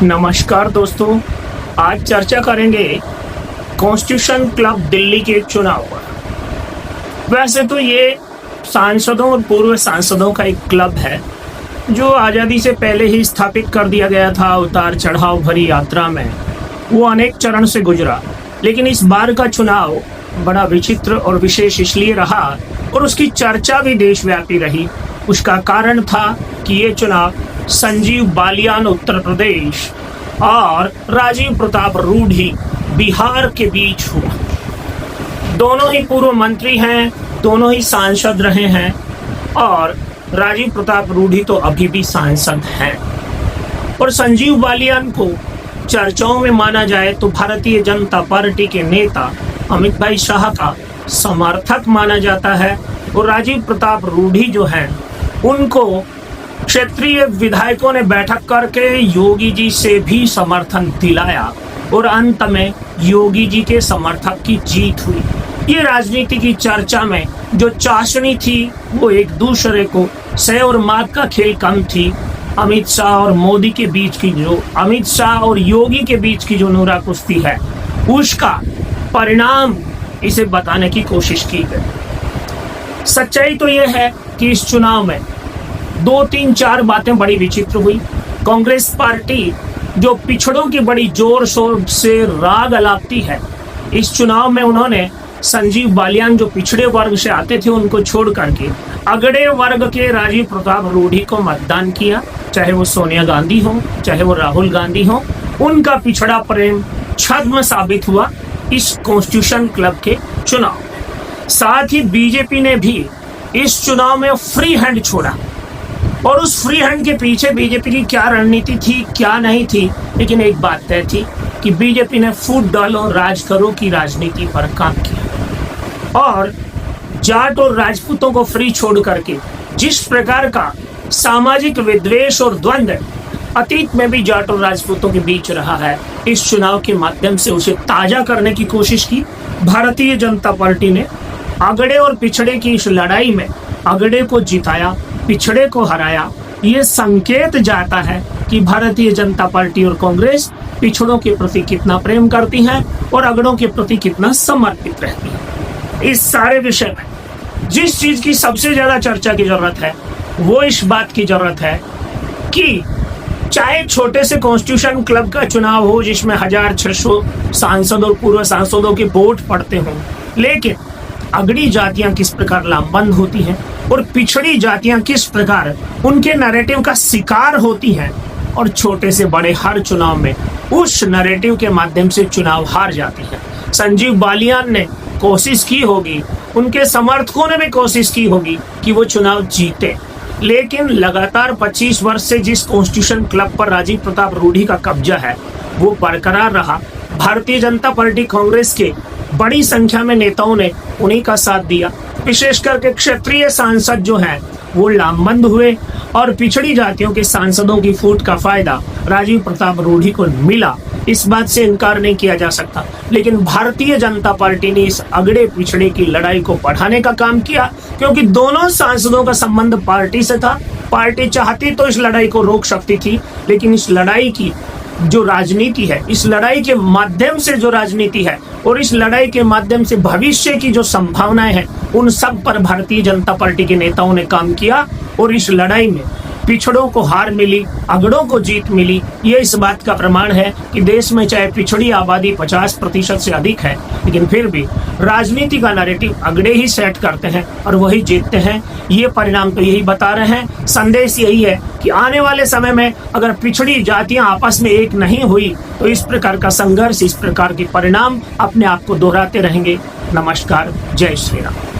नमस्कार दोस्तों, आज चर्चा करेंगे कॉन्स्टिट्यूशन क्लब दिल्ली के चुनाव पर। वैसे तो ये सांसदों और पूर्व सांसदों का एक क्लब है जो आज़ादी से पहले ही स्थापित कर दिया गया था। उतार चढ़ाव भरी यात्रा में वो अनेक चरण से गुजरा, लेकिन इस बार का चुनाव बड़ा विचित्र और विशेष इसलिए रहा और उसकी चर्चा भी देशव्यापी रही। उसका कारण था कि ये चुनाव संजीव बालियान उत्तर प्रदेश और राजीव प्रताप रूढ़ी बिहार के बीच हुआ। दोनों ही पूर्व मंत्री हैं, दोनों ही सांसद रहे हैं और राजीव प्रताप रूढ़ी तो अभी भी सांसद हैं। और संजीव बालियान को चर्चाओं में माना जाए तो भारतीय जनता पार्टी के नेता अमित भाई शाह का समर्थक माना जाता है और राजीव प्रताप रूढ़ी जो हैं उनको क्षेत्रीय विधायकों ने बैठक करके योगी जी से भी समर्थन दिलाया और अंत में योगी जी के समर्थक की जीत हुई। ये राजनीति की चर्चा में जो चाशनी थी वो एक दूसरे को सह और मात का खेल कम थी। अमित शाह और मोदी के बीच की जो अमित शाह और योगी के बीच की जो नूरा कुश्ती है उसका परिणाम इसे बताने की कोशिश की गई। सच्चाई तो यह है कि इस चुनाव में 2-3-4 बातें बड़ी विचित्र हुई। कांग्रेस पार्टी जो पिछड़ों की बड़ी जोर शोर से राग अलापती है, इस चुनाव में उन्होंने संजीव बालियान जो पिछड़े वर्ग से आते थे उनको छोड़ करके अगड़े वर्ग के राजीव प्रताप रूढ़ी को मतदान किया। चाहे वो सोनिया गांधी हो, चाहे वो राहुल गांधी हो, उनका पिछड़ा प्रेम छद्म साबित हुआ इस कॉन्स्टिट्यूशन क्लब के चुनाव में। साथ ही बीजेपी ने भी इस चुनाव में फ्री हैंड छोड़ा और उस फ्री हैंड के पीछे बीजेपी की क्या रणनीति थी क्या नहीं थी, लेकिन एक बात तय थी कि बीजेपी ने फूट डालो राज करो की राजनीति पर काम किया और जाट और राजपूतों को फ्री छोड़ करके जिस प्रकार का सामाजिक विद्वेष और द्वंद्व अतीत में भी जाट और राजपूतों के बीच रहा है, इस चुनाव के माध्यम से उसे ताजा करने की कोशिश की। भारतीय जनता पार्टी ने अगड़े और पिछड़े की इस लड़ाई में अगड़े को जिताया, पिछड़े को हराया। ये संकेत जाता है कि भारतीय जनता पार्टी और कांग्रेस पिछड़ों के प्रति कितना प्रेम करती हैं और अगड़ों के प्रति कितना समर्पित रहती हैं। इस सारे विषय में जिस चीज की सबसे ज्यादा चर्चा की जरूरत है वो इस बात की जरूरत है कि चाहे छोटे से कॉन्स्टिट्यूशन क्लब का चुनाव हो जिसमें 1600 सांसद और पूर्व सांसदों के वोट पड़ते हों, लेकिन अगड़ी जातियां किस प्रकार लामबंद होती हैं और पिछड़ी जातियां किस प्रकार उनके नैरेटिव का शिकार होती हैं और छोटे से बड़े हर चुनाव में उस नैरेटिव के माध्यम से चुनाव हार जाती हैं। संजीव बालियान ने कोशिश की होगी, उनके समर्थकों ने भी कोशिश की होगी कि वो चुनाव जीते, लेकिन लगातार 25 वर्ष से जिस कॉन्स्टिट्यूशन क्लब पर राजीव प्रताप रूढ़ी का कब्जा है वो बरकरार रहा। भारतीय जनता पार्टी कांग्रेस के बड़ी संख्या में नेताओं ने उन्हीं का साथ दिया। विशेष करके क्षेत्रीय सांसद जो हैं वो लामबंद हुए और पिछड़ी जातियों के सांसदों की फूट का फायदा राजीव प्रताप रूढ़ी को मिला, इस बात से इनकार नहीं किया जा सकता। लेकिन भारतीय जनता पार्टी ने इस अगड़े पिछड़े की लड़ाई को बढ़ाने का काम किया क्योंकि दोनों सांसदों का संबंध पार्टी से था। पार्टी चाहती तो इस लड़ाई को रोक सकती थी, लेकिन इस लड़ाई की जो राजनीति है, इस लड़ाई के माध्यम से जो राजनीति है और इस लड़ाई के माध्यम से भविष्य की जो संभावनाएं हैं उन सब पर भारतीय जनता पार्टी के नेताओं ने काम किया और इस लड़ाई में पिछड़ों को हार मिली, अगड़ों को जीत मिली। ये इस बात का प्रमाण है कि देश में चाहे पिछड़ी आबादी 50% से अधिक है, लेकिन फिर भी राजनीति का नैरेटिव अगड़े ही सेट करते हैं और वही जीतते हैं। ये परिणाम तो यही बता रहे हैं। संदेश यही है कि आने वाले समय में अगर पिछड़ी जातियां आपस में एक नहीं हुई तो इस प्रकार का संघर्ष, इस प्रकार के परिणाम अपने आप को दोहराते रहेंगे। नमस्कार, जय श्री राम।